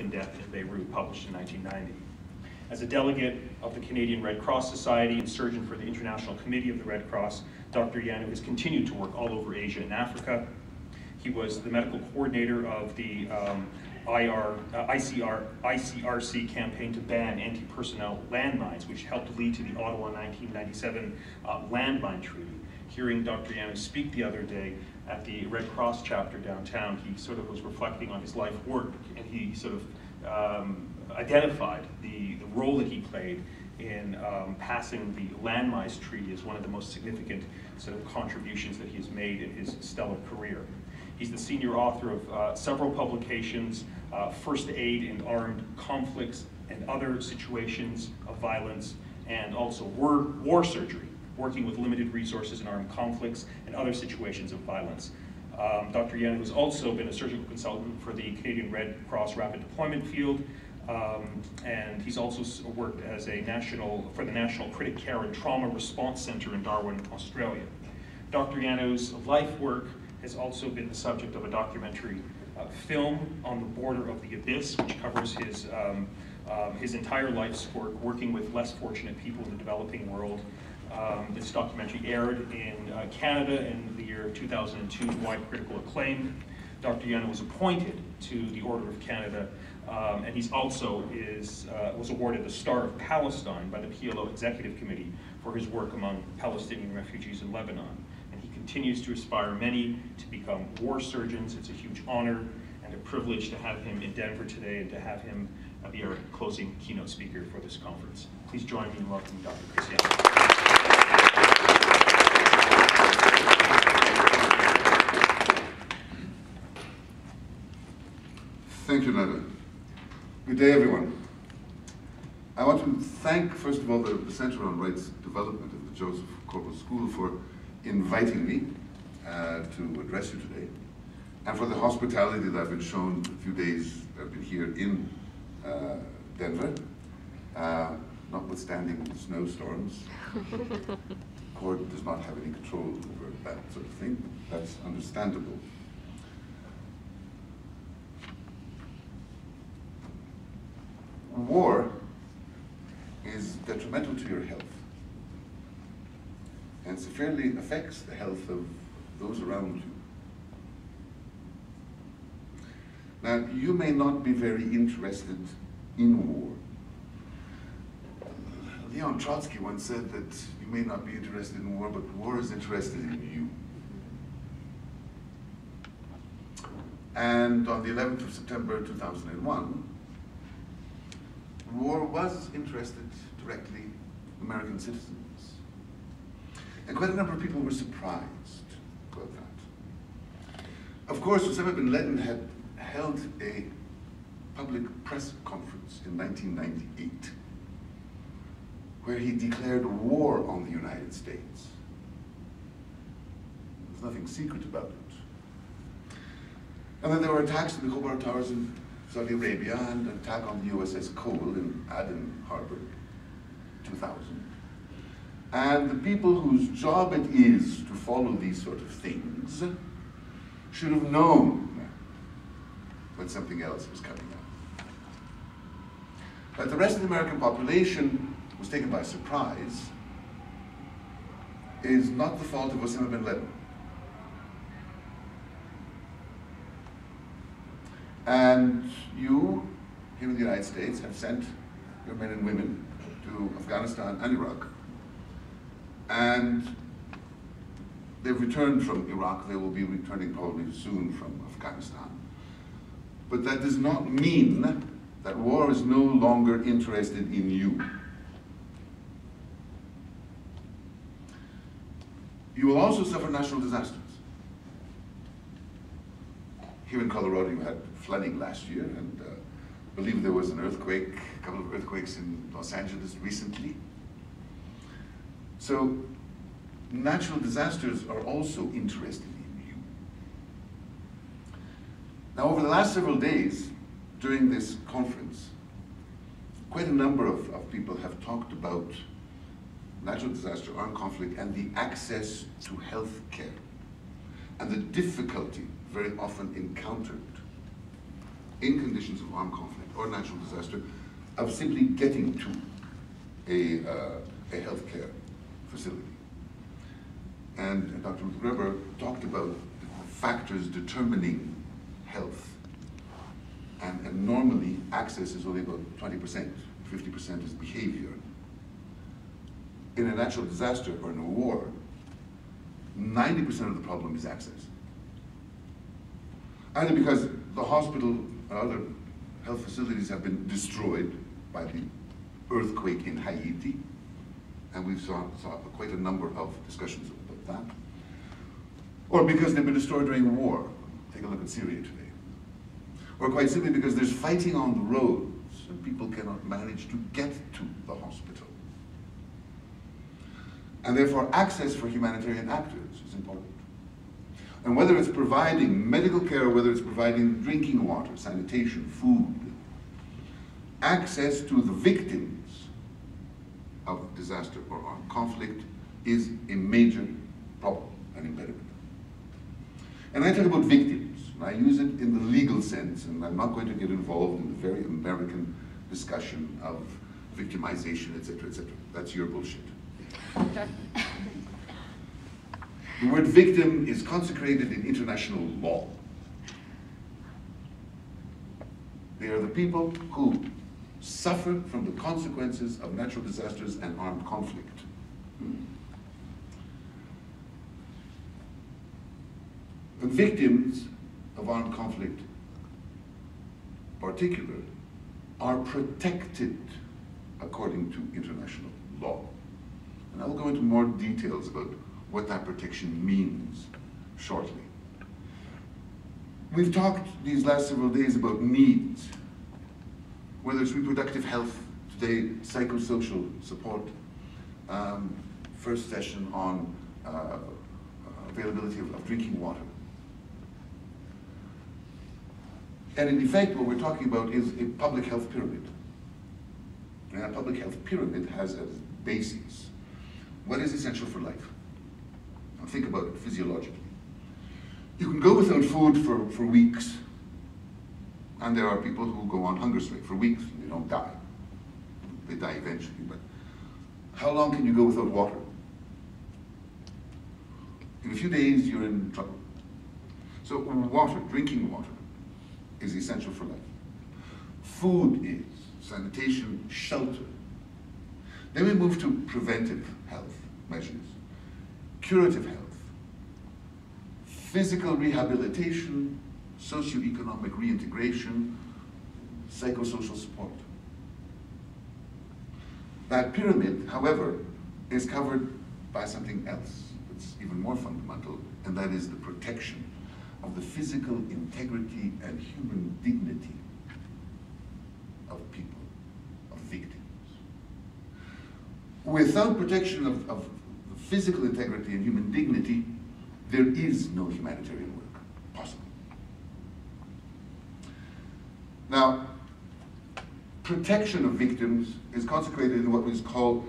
American Death in Beirut, published in 1990. As a delegate of the Canadian Red Cross Society and surgeon for the International Committee of the Red Cross, Dr. Giannou has continued to work all over Asia and Africa. He was the medical coordinator of the ICRC campaign to ban anti-personnel landmines, which helped lead to the Ottawa 1997 landmine treaty. Hearing Dr. Giannou speak the other day at the Red Cross chapter downtown, he sort of was reflecting on his life work, and he sort of identified the role that he played in passing the landmines treaty as one of the most significant sort of contributions that he has made in his stellar career. He's the senior author of several publications, First Aid in Armed Conflicts and Other Situations of Violence, and also War Surgery, working with limited resources in armed conflicts and other situations of violence. Dr. Giannou has also been a surgical consultant for the Canadian Red Cross Rapid Deployment Field, and he's also worked as for the National Critic Care and Trauma Response Centre in Darwin, Australia. Dr. Giannou's life work has also been the subject of a documentary film, On the Border of the Abyss, which covers his entire life's work working with less fortunate people in the developing world. This documentary aired in Canada in the year 2002 to wide critical acclaim. Dr. Giannou was appointed to the Order of Canada, and he's also was awarded the Star of Palestine by the PLO Executive Committee for his work among Palestinian refugees in Lebanon. And he continues to inspire many to become war surgeons. It's a huge honor and a privilege to have him in Denver today and to have him be our closing keynote speaker for this conference. Please join me in welcoming Dr. Chris Giannou. Thank you, Nada. Good day, everyone. I want to thank, first of all, the Center on Rights Development of the Joseph Corporal School for inviting me to address you today, and for the hospitality that I've been shown the few days I've been here in Denver, notwithstanding the snowstorms. The court does not have any control over that sort of thing. That's understandable. War is detrimental to your health and severely affects the health of those around you. Now, you may not be very interested in war. Leon Trotsky once said that you may not be interested in war, but war is interested in you. And on the 11th of September 2001, war was interested directly in American citizens. And quite a number of people were surprised about that. Of course, Osama bin Laden had held a public press conference in 1998 where he declared war on the United States. There's nothing secret about it. And then there were attacks on the Khobar Towers in Saudi Arabia and an attack on the USS Cole in Aden Harbor, 2000. And the people whose job it is to follow these sort of things should have known when something else was coming up. But the rest of the American population was taken by surprise is not the fault of Osama bin Laden. And you, here in the United States, have sent your men and women to Afghanistan and Iraq. And they've returned from Iraq. They will be returning probably soon from Afghanistan. But that does not mean that war is no longer interested in you. You will also suffer natural disasters. Here in Colorado, you had flooding last year, and I believe there was an earthquake, a couple of earthquakes in Los Angeles recently. So natural disasters are also interested in you. Now, over the last several days during this conference, quite a number of people have talked about natural disaster, armed conflict, and the access to health care, and the difficulty very often encountered in conditions of armed conflict or natural disaster of simply getting to a healthcare facility. And Dr. Ruth Greber talked about the factors determining health. And normally, access is only about 20%, 50% is behavior. In a natural disaster or in a war, 90% of the problem is access. Either because the hospital and other health facilities have been destroyed by the earthquake in Haiti, and we saw quite a number of discussions about that, or because they've been destroyed during war. Take a look at Syria today. Or quite simply because there's fighting on the roads and people cannot manage to get to the hospital. And therefore, access for humanitarian actors is important. And whether it's providing medical care, or whether it's providing drinking water, sanitation, food, access to the victims of disaster or armed conflict is a major problem and impediment. And I talk about victims, and I use it in the legal sense, and I'm not going to get involved in the very American discussion of victimization, etc., etc. That's your bullshit. The word victim is consecrated in international law. They are the people who suffer from the consequences of natural disasters and armed conflict. The victims of armed conflict, particularly, are protected according to international law. And I'll go into more details about what that protection means shortly. We've talked these last several days about needs, whether it's reproductive health, today psychosocial support, first session on availability of drinking water. And in effect, what we're talking about is a public health pyramid. And a public health pyramid has as basis what is essential for life. Now think about it physiologically. You can go without food for weeks, and there are people who go on hunger strike for weeks and they don't die. They die eventually, but how long can you go without water? In a few days, you're in trouble. So water, drinking water, is essential for life. Food is, sanitation, shelter. Then we move to preventive health measures, curative health, physical rehabilitation, socioeconomic reintegration, psychosocial support. That pyramid, however, is covered by something else that's even more fundamental, and that is the protection of the physical integrity and human dignity of people, of victims. Without protection of physical integrity and human dignity, there is no humanitarian work possible. Now, protection of victims is consecrated in what is called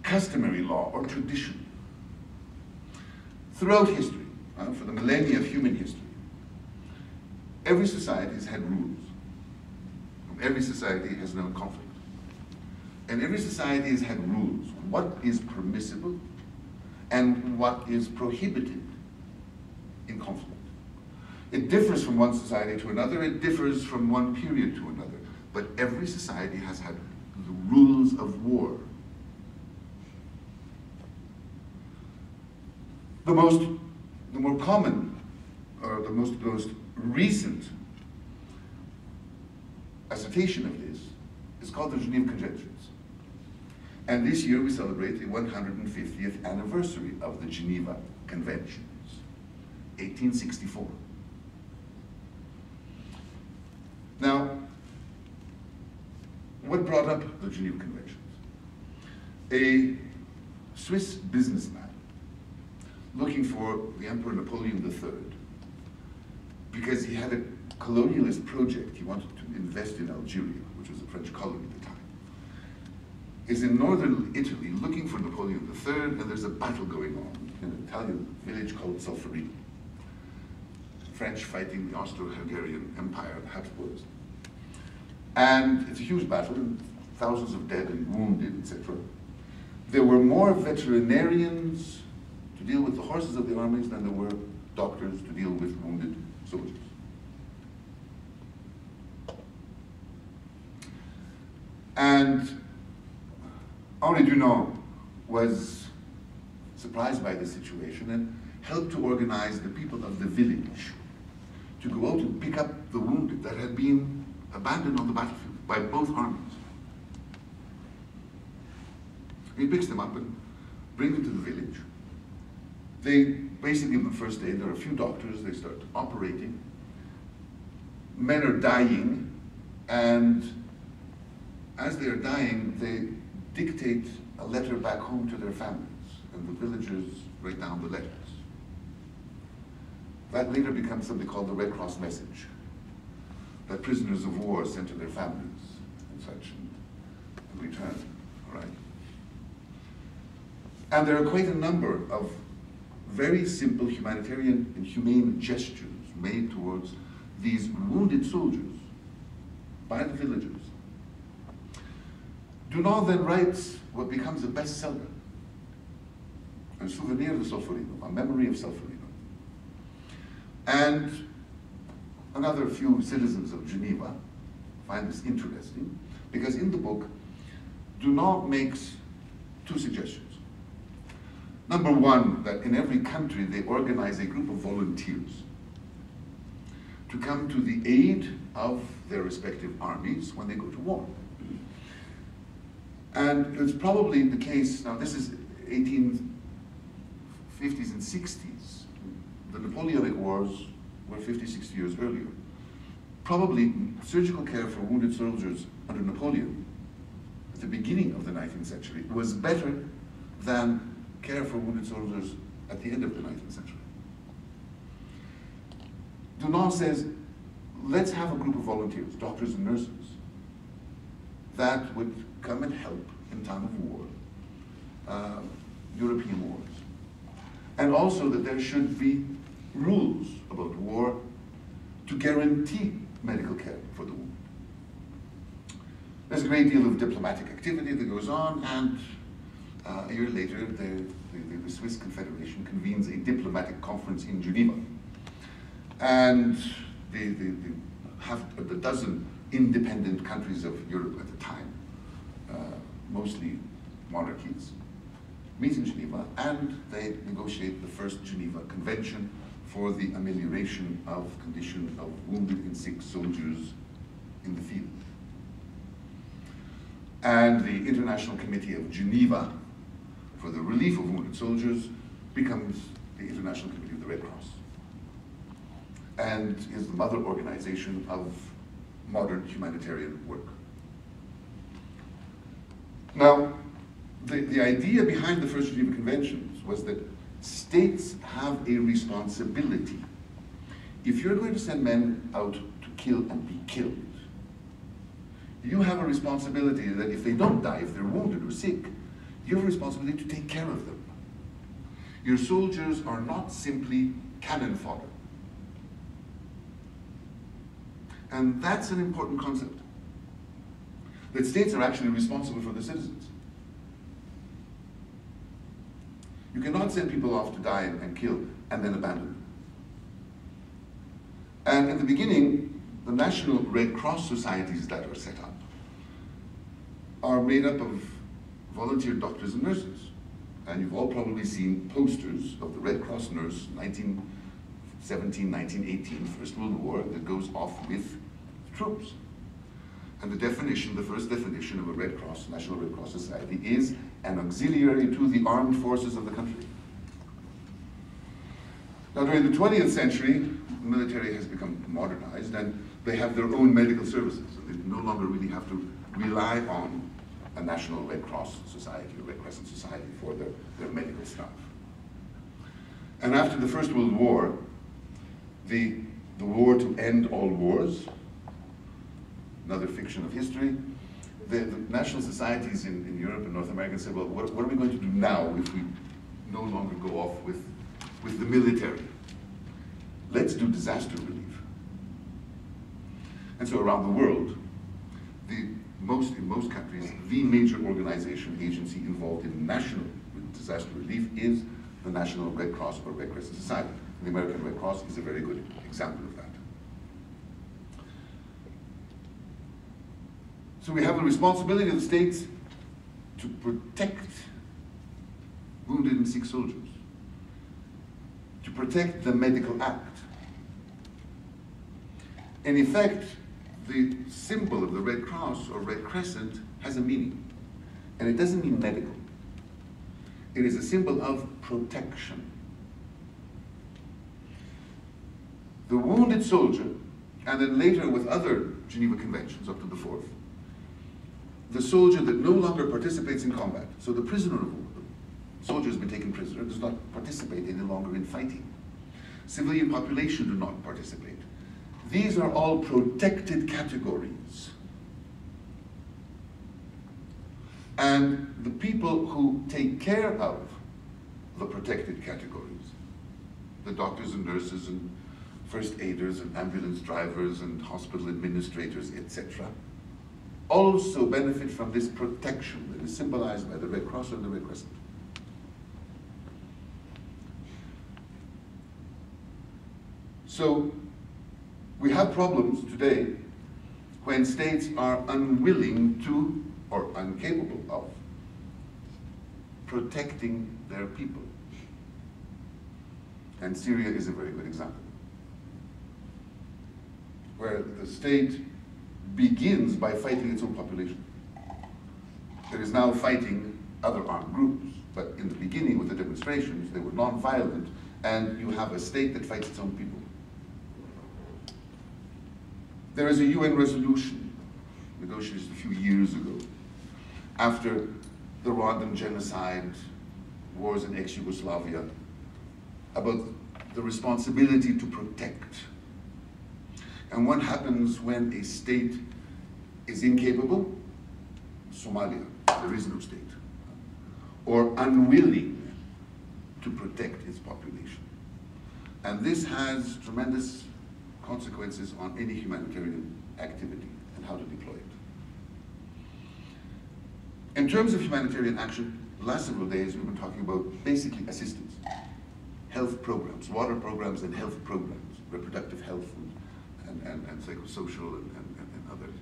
customary law or tradition. Throughout history, for the millennia of human history, every society has had rules. Every society has known conflict. And every society has had rules. What is permissible and what is prohibited in conflict. It differs from one society to another, it differs from one period to another, but every society has had the rules of war. The more common, or the most recent assertion of this is called the Geneva Conventions. And this year we celebrate the 150th anniversary of the Geneva Conventions, 1864. Now, what brought up the Geneva Conventions? A Swiss businessman looking for the Emperor Napoleon III because he had a colonialist project. He wanted to invest in Algeria, which was a French colony at the time. Is in northern Italy looking for Napoleon III, and there's a battle going on in an Italian village called Solferino. French fighting the Austro-Hungarian Empire, the Habsburgs. And it's a huge battle, and thousands of dead and wounded, etc. There were more veterinarians to deal with the horses of the armies than there were doctors to deal with wounded soldiers. And Henri Dunant was surprised by this situation and helped to organize the people of the village to go out and pick up the wounded that had been abandoned on the battlefield by both armies. He picks them up and brings them to the village. They basically, on the first day, there are a few doctors, they start operating. Men are dying, and as they are dying, they dictate a letter back home to their families, and the villagers write down the letters. That later becomes something called the Red Cross message, that prisoners of war sent to their families and such in return, all right? And there are quite a number of very simple humanitarian and humane gestures made towards these wounded soldiers by the villagers. Dunant then writes what becomes a bestseller, Un souvenir de Solferino, a memory of Solferino. And another few citizens of Geneva find this interesting, because in the book, Dunant makes two suggestions. Number one, that in every country they organize a group of volunteers to come to the aid of their respective armies when they go to war. And it's probably the case, now this is 1850s and 60s. The Napoleonic Wars were 50, 60 years earlier. Probably surgical care for wounded soldiers under Napoleon at the beginning of the 19th century was better than care for wounded soldiers at the end of the 19th century. Dunant says, let's have a group of volunteers, doctors and nurses, that would come and help in time of war, European wars. And also that there should be rules about war to guarantee medical care for the wounded. There's a great deal of diplomatic activity that goes on, and a year later, the Swiss Confederation convenes a diplomatic conference in Geneva. And half a dozen independent countries of Europe at the time, mostly monarchies, meet in Geneva, and they negotiate the first Geneva Convention for the amelioration of condition of wounded and sick soldiers in the field. And the International Committee of Geneva for the Relief of Wounded Soldiers becomes the International Committee of the Red Cross, and is the mother organization of modern humanitarian work. Now, the idea behind the first Geneva Conventions was that states have a responsibility. If you're going to send men out to kill and be killed, you have a responsibility that if they don't die, if they're wounded or sick, you have a responsibility to take care of them. Your soldiers are not simply cannon fodder. And that's an important concept, that states are actually responsible for the citizens. You cannot send people off to die and kill and then abandon them. And in the beginning, the national Red Cross societies that are set up are made up of volunteer doctors and nurses. And you've all probably seen posters of the Red Cross nurse, 1917, 1918, First World War, that goes off with troops. And the definition, the first definition of a Red Cross, National Red Cross Society, is an auxiliary to the armed forces of the country. Now, during the 20th century, the military has become modernized, and they have their own medical services. And they no longer really have to rely on a National Red Cross Society or Red Crescent Society for their medical staff. And after the First World War, the war to end all wars, another fiction of history, the national societies in Europe and North America said, well, what are we going to do now if we no longer go off with the military? Let's do disaster relief. And so around the world, in most countries, the major organization agency involved in national disaster relief is the National Red Cross or Red Crescent Society. The American Red Cross is a very good example of that. So we have the responsibility of the states to protect wounded and sick soldiers, to protect the medical act. In effect, the symbol of the Red Cross or Red Crescent has a meaning, and it doesn't mean medical. It is a symbol of protection. The wounded soldier, and then later with other Geneva Conventions up to the 4th, the soldier that no longer participates in combat, so the prisoner of war, the soldier has been taken prisoner, does not participate any longer in fighting. Civilian population do not participate. These are all protected categories. And the people who take care of the protected categories, the doctors and nurses and first aiders and ambulance drivers and hospital administrators, etc., also benefit from this protection that is symbolized by the Red Cross and the Red Crescent. So we have problems today when states are unwilling to or incapable of protecting their people. And Syria is a very good example, where the state begins by fighting its own population. It is now fighting other armed groups, but in the beginning with the demonstrations, they were non-violent, and you have a state that fights its own people. There is a UN resolution negotiated a few years ago after the Rwandan genocide, wars in ex-Yugoslavia, about the responsibility to protect. And what happens when a state is incapable? Somalia, there is no state. Or unwilling to protect its population. And this has tremendous consequences on any humanitarian activity and how to deploy it. In terms of humanitarian action, the last several days we've been talking about basically assistance. Health programs, water programs and health programs, reproductive health and psychosocial and others.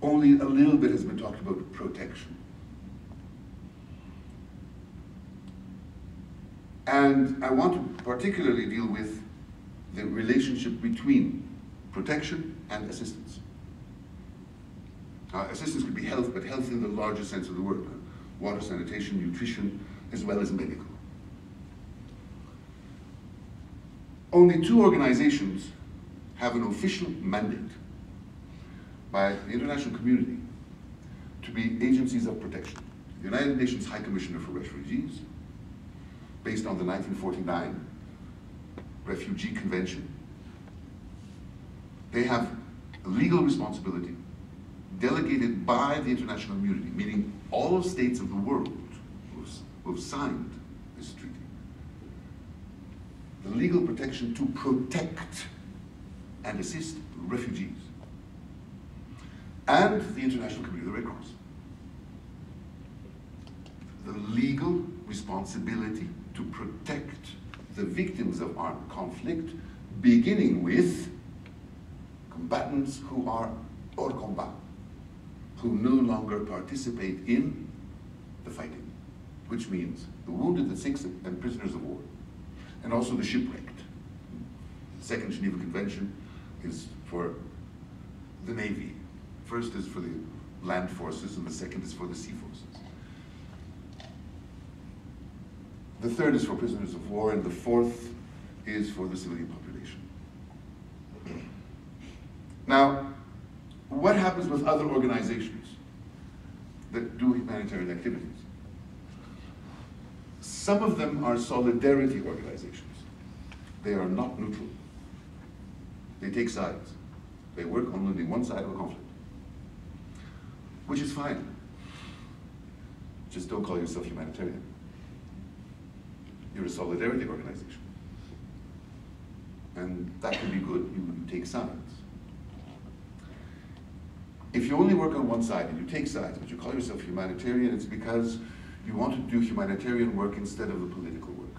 Only a little bit has been talked about protection. And I want to particularly deal with the relationship between protection and assistance. Assistance could be health, but health in the larger sense of the word. Water, sanitation, nutrition, as well as medical. Only 2 organizations have an official mandate by the international community to be agencies of protection. The United Nations High Commissioner for Refugees, based on the 1949 Refugee Convention. They have a legal responsibility delegated by the international community, meaning all states of the world who have signed this treaty. The legal protection to protect and assist refugees. And the international community, the Red Cross. The legal responsibility to protect the victims of armed conflict, beginning with combatants who are hors combat, who no longer participate in the fighting, which means the wounded, the sick, and prisoners of war, and also the shipwrecked. The Second Geneva Convention is for the Navy. First is for the land forces, and the second is for the sea forces. The third is for prisoners of war, and the fourth is for the civilian population. Now, what happens with other organizations that do humanitarian activities? Some of them are solidarity organizations. They are not neutral. They take sides. They work on only one side of a conflict, which is fine. Just don't call yourself humanitarian. You're a solidarity organization. And that can be good, you take sides. If you only work on one side and you take sides, but you call yourself humanitarian, it's because you want to do humanitarian work instead of the political work.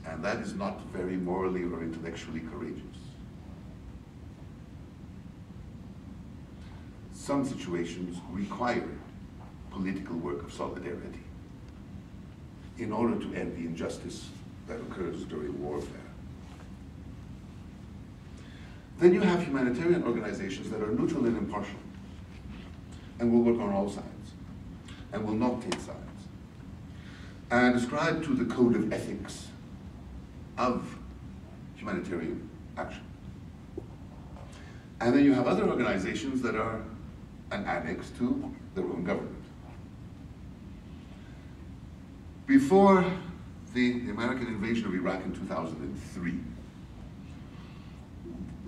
And that is not very morally or intellectually courageous. Some situations require political work of solidarity in order to end the injustice that occurs during warfare. Then you have humanitarian organizations that are neutral and impartial and will work on all sides and will not take sides and ascribe to the code of ethics of humanitarian action. And then you have other organizations that are an annex to their own government. Before the American invasion of Iraq in 2003,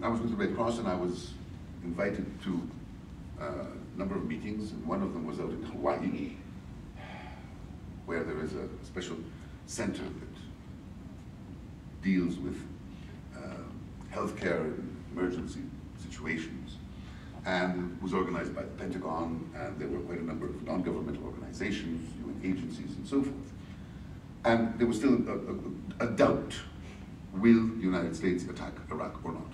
I was with the Red Cross and I was invited to a number of meetings, and one of them was out in Hawaii, where there is a special center that deals with healthcare and emergency situations. And it was organized by the Pentagon, and there were quite a number of non-governmental organizations, UN agencies, and so forth. And there was still a doubt, will the United States attack Iraq or not?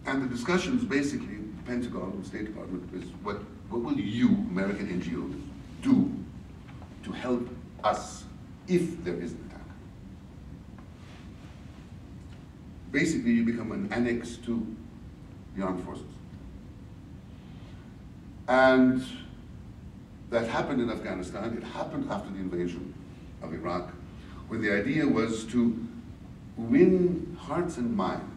And the discussions, basically, the Pentagon and the State Department, is what will you, American NGOs, do to help us if there is an attack? Basically, you become an annex to the armed forces. And that happened in Afghanistan. It happened after the invasion of Iraq, when the idea was to win hearts and minds.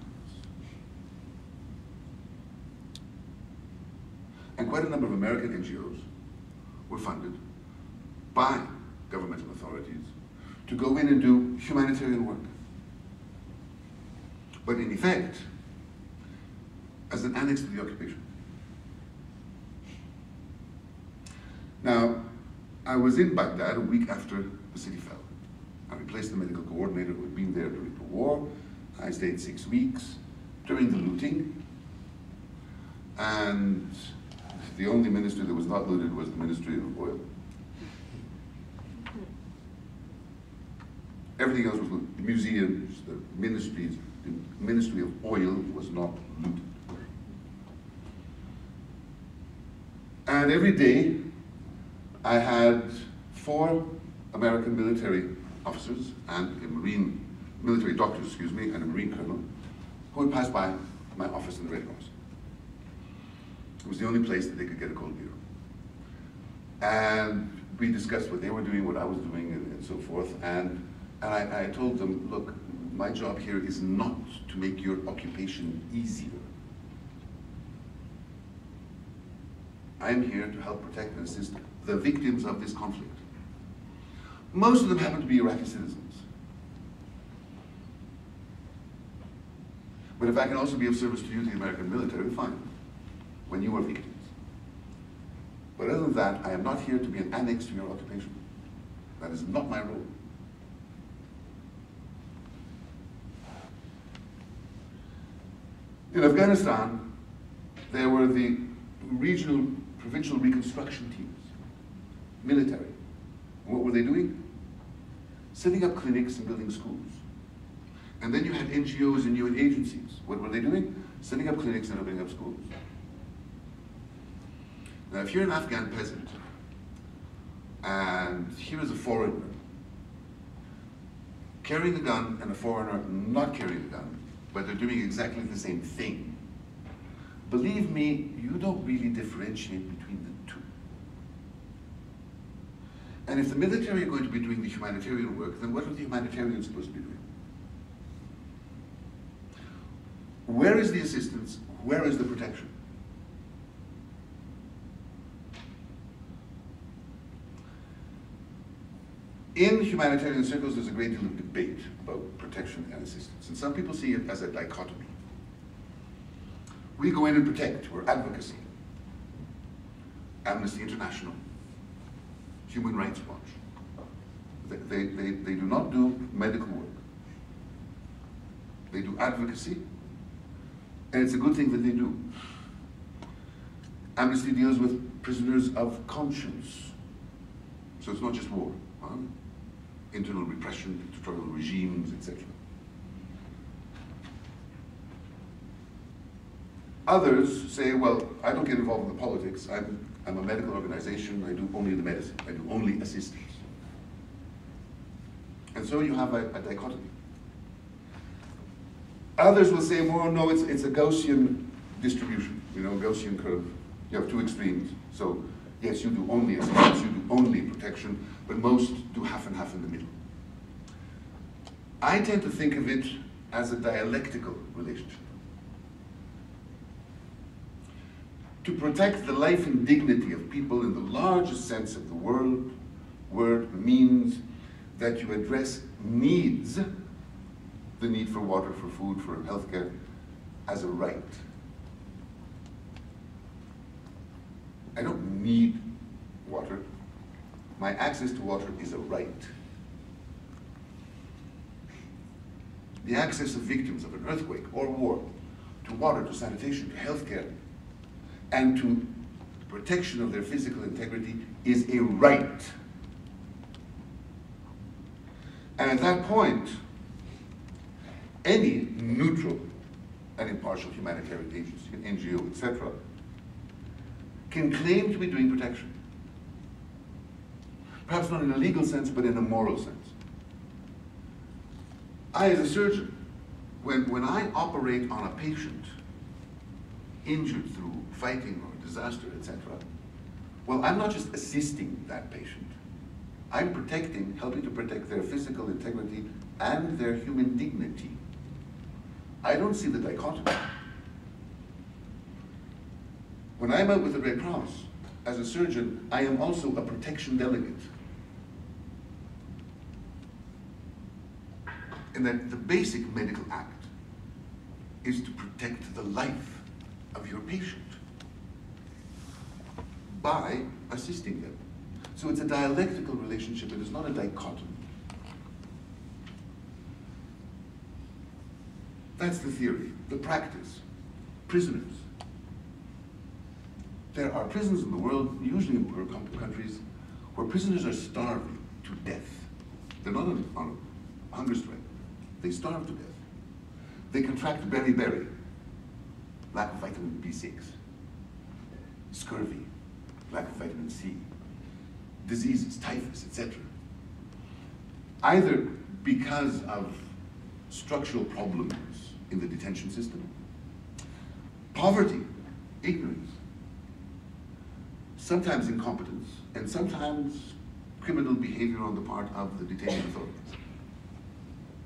And quite a number of American NGOs were funded by governmental authorities to go in and do humanitarian work. But in effect, as an annex to the occupation. Now, I was in Baghdad a week after the city fell. I replaced the medical coordinator who had been there during the war. I stayed 6 weeks during the looting. And the only ministry that was not looted was the Ministry of Oil. Everything else was looted. The museums, the ministries, the Ministry of Oil was not looted. And every day, I had 4 American military officers and a military doctor, and a Marine colonel who would pass by my office in the Red Cross. It was the only place that they could get a cold beer. And we discussed what they were doing, what I was doing, and so forth. And I told them, look, my job here is not to make your occupation easier. I'm here to help protect and assist the victims of this conflict. Most of them happen to be Iraqi citizens. But if I can also be of service to you, the American military, fine, when you are victims. But other than that, I am not here to be an annex to your occupation. That is not my role. In Afghanistan, there were the regional, provincial reconstruction teams, military. And what were they doing? Setting up clinics and building schools. And then you had NGOs and UN agencies. What were they doing? Setting up clinics and opening up schools. Now, if you're an Afghan peasant, and here is a foreigner carrying a gun and a foreigner not carrying a gun, but they're doing exactly the same thing, believe me, you don't really differentiate between the two. And if the military are going to be doing the humanitarian work, then what are the humanitarians supposed to be doing? Where is the assistance? Where is the protection? In humanitarian circles, there's a great deal of debate about protection and assistance. And some people see it as a dichotomy. We go in and protect, we're advocacy. Amnesty International, Human Rights Watch, They do not do medical work. They do advocacy, and it's a good thing that they do. Amnesty deals with prisoners of conscience. So it's not just war. Internal repression, dictatorial regimes, etc. Others say, well, I don't get involved in the politics. I'm a medical organization. I do only the medicine. I do only assistance. And so you have a dichotomy. Others will say, well, no, it's a Gaussian distribution, Gaussian curve. You have two extremes. So yes, you do only assistance, you do only protection, but most do half and half in the middle. I tend to think of it as a dialectical relationship. To protect the life and dignity of people in the largest sense of the word means that you address needs, the need for water, for food, for healthcare, as a right. I don't need water. My access to water is a right. The access of victims of an earthquake or war to water, to sanitation, to healthcare, and to protection of their physical integrity is a right. And at that point, any neutral and impartial humanitarian agency, an NGO, etc., can claim to be doing protection. Perhaps not in a legal sense, but in a moral sense. I, as a surgeon, when I operate on a patient injured through fighting or disaster, etc., well, I'm not just assisting that patient. I'm helping to protect their physical integrity and their human dignity. I don't see the dichotomy. When I'm out with the Red Cross, as a surgeon, I am also a protection delegate. And that the basic medical act is to protect the life of your patient by assisting them. So it's a dialectical relationship, it is not a dichotomy. That's the theory. The practice. Prisoners. There are prisons in the world, usually in poor countries, where prisoners are starving to death. They're not on a hunger strike. They starve to death. They contract beriberi, lack of vitamin B6, scurvy, lack of vitamin C, diseases, typhus, etc. Either because of structural problems in the detention system, poverty, ignorance, sometimes incompetence, and sometimes criminal behavior on the part of the detaining authorities.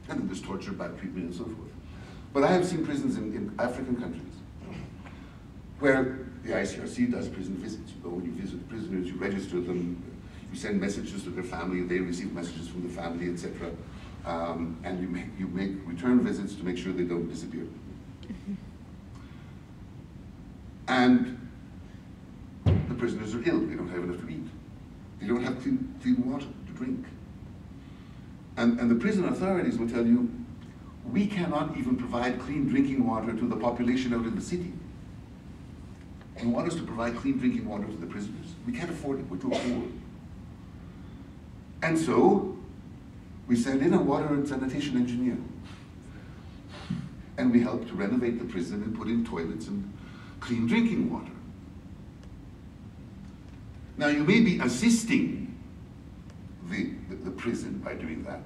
And then there's torture, bad treatment, and so forth. But I have seen prisons in African countries where the ICRC does prison visits. You go and you visit prisoners, you register them, you send messages to their family, they receive messages from the family, etc. And you make return visits to make sure they don't disappear. And the prisoners are ill, they don't have enough to eat. They don't have clean water to drink. And the prison authorities will tell you, we cannot even provide clean drinking water to the population out in the city. You want us to provide clean drinking water to the prisoners? We can't afford it, we're too poor. And so, we send in a water and sanitation engineer. And we help to renovate the prison and put in toilets and clean drinking water. Now, you may be assisting the prison by doing that,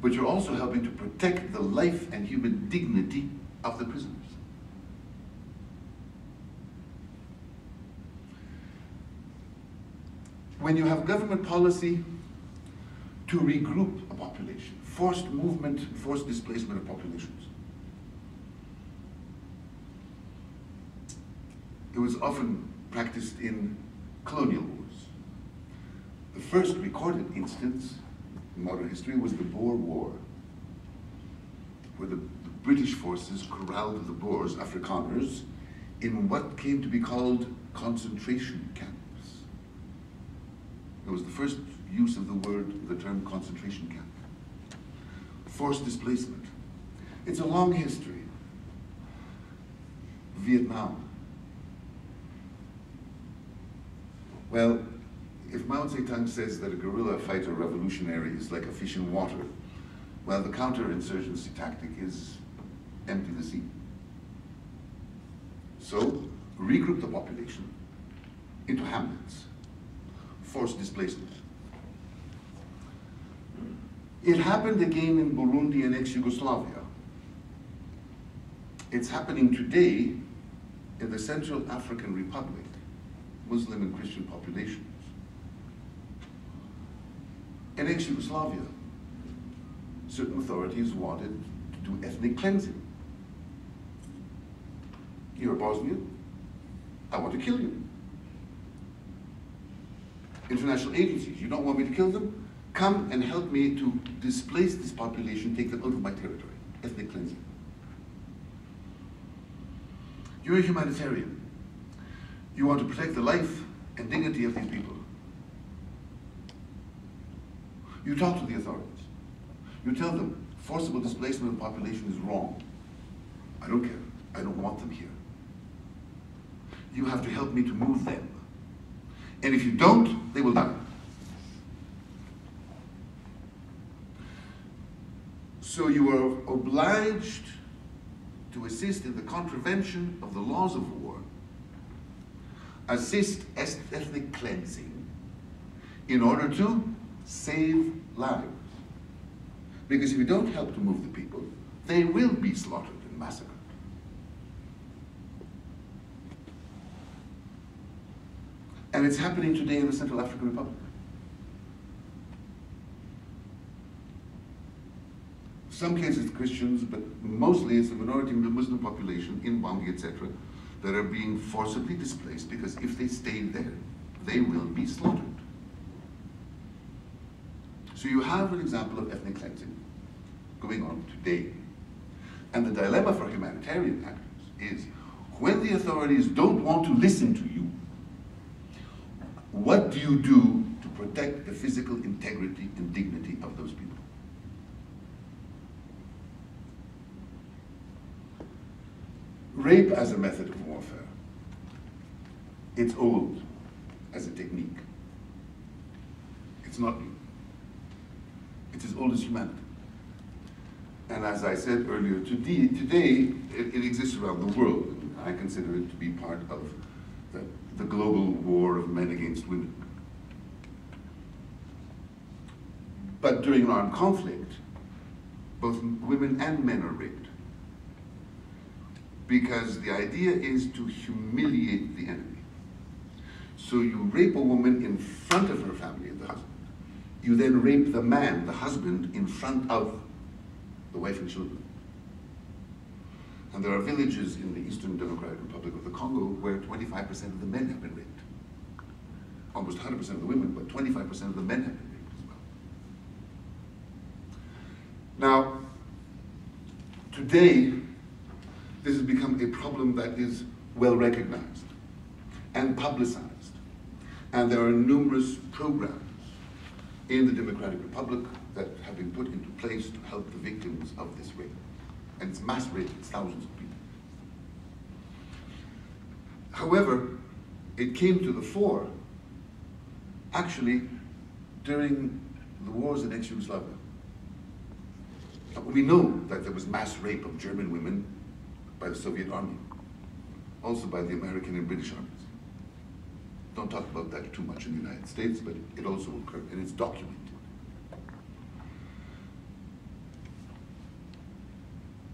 but you're also helping to protect the life and human dignity of the prisoners. When you have government policy to regroup a population, forced movement, forced displacement of populations, it was often practiced in colonial wars. The first recorded instance in modern history was the Boer War, where the British forces corralled the Boers, Afrikaners, in what came to be called concentration camps. It was the first use of the term concentration camp. Forced displacement. It's a long history. Vietnam. Well, if Mao Zedong says that a guerrilla fighter revolutionary is like a fish in water, well, the counterinsurgency tactic is empty the sea. So, regroup the population into hamlets, forced displacement. It happened again in Burundi and ex-Yugoslavia. It's happening today in the Central African Republic, Muslim and Christian populations. In ex-Yugoslavia, certain authorities wanted to do ethnic cleansing. You're a Bosnian, I want to kill you. International agencies, you don't want me to kill them? Come and help me to displace this population, take them out of my territory. Ethnic cleansing. You're a humanitarian. You want to protect the life and dignity of these people. You talk to the authorities. You tell them forcible displacement of the population is wrong. I don't care. I don't want them here. You have to help me to move them. And if you don't, they will die. So you are obliged to assist in the contravention of the laws of war, assist ethnic cleansing in order to save lives. Because if you don't help to move the people, they will be slaughtered and massacred. And it's happening today in the Central African Republic. Some cases Christians, but mostly it's the minority Muslim population in Bangui, etc., that are being forcibly displaced because if they stay there, they will be slaughtered. So you have an example of ethnic cleansing going on today. And the dilemma for humanitarian actors is when the authorities don't want to listen to you, what do you do to protect the physical integrity and dignity of those people? Rape as a method of warfare. It's old as a technique. It's not new. It's as old as humanity. And as I said earlier, today it exists around the world. I consider it to be part of the global war of men against women. But during armed conflict, both women and men are raped. Because the idea is to humiliate the enemy. So you rape a woman in front of her family and the husband. You then rape the man, the husband, in front of the wife and children. And there are villages in the Eastern Democratic Republic of the Congo where 25% of the men have been raped. Almost 100% of the women, but 25% of the men have been raped as well. Now, today, this has become a problem that is well recognized and publicized. And there are numerous programs in the Democratic Republic that have been put into place to help the victims of this rape. And it's mass rape, it's thousands of people. However, it came to the fore, actually, during the wars in ex-Yugoslavia. We know that there was mass rape of German women by the Soviet army, also by the American and British armies. Don't talk about that too much in the United States, but it also occurred, and it's documented.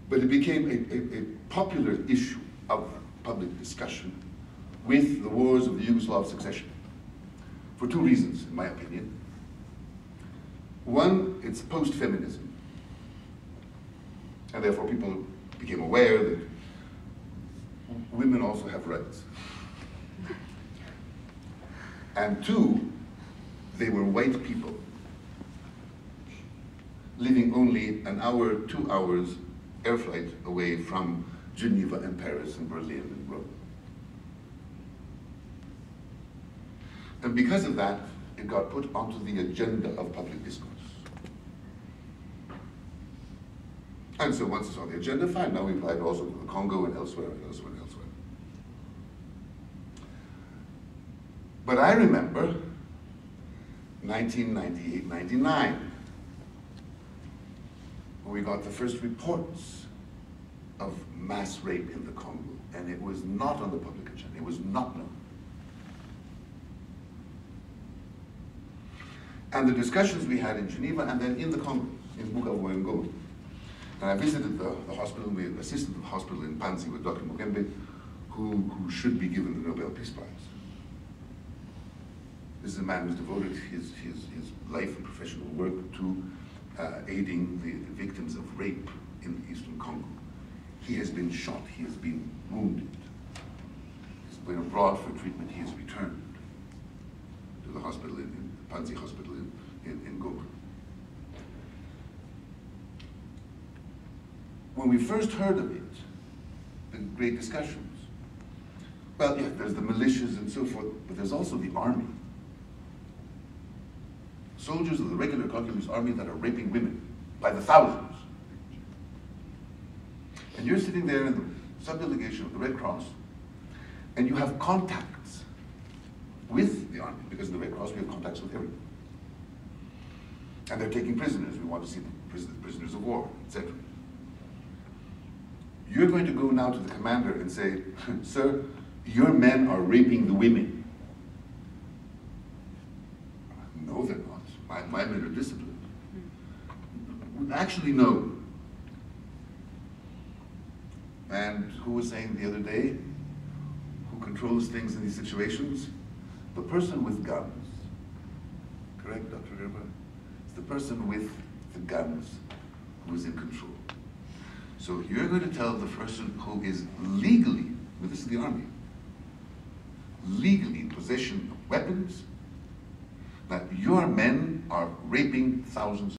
But it became a popular issue of public discussion with the wars of the Yugoslav succession, for two reasons, in my opinion. One, it's post-feminism, and therefore people became aware that women also have rights. And two, they were white people living only an hour, 2 hours air flight away from Geneva and Paris and Berlin and Rome. And because of that, it got put onto the agenda of public discourse. And so once it's on the agenda, fine, now we apply it also to the Congo and elsewhere and elsewhere and elsewhere. But I remember 1998-99, when we got the first reports of mass rape in the Congo, and it was not on the public agenda, it was not known. And the discussions we had in Geneva and then in the Congo, in Bukavu and Goma. And I visited the hospital, we assisted the hospital in Panzi with Dr. Mukembe, who should be given the Nobel Peace Prize. This is a man who's devoted his life and professional work to aiding the victims of rape in the Eastern Congo. He has been shot, he has been wounded. He's been abroad for treatment, he has returned to the hospital, in Panzi Hospital in Goma. When we first heard of it, the great discussions, well, yeah, there's the militias and so forth, but there's also the army. Soldiers of the regular Congolese army that are raping women by the thousands. And you're sitting there in the sub-delegation of the Red Cross, and you have contacts with the army, because in the Red Cross we have contacts with everyone. And they're taking prisoners. We want to see the prisoners of war, etc. You're going to go now to the commander and say, sir, your men are raping the women. No, they're not. My men are disciplined. Actually, no. And who was saying the other day, who controls things in these situations? The person with guns. Correct, Dr. Gerber? It's the person with the guns who is in control. So you're going to tell the person who is legally, well, this is the army, legally in possession of weapons, that your men are raping thousands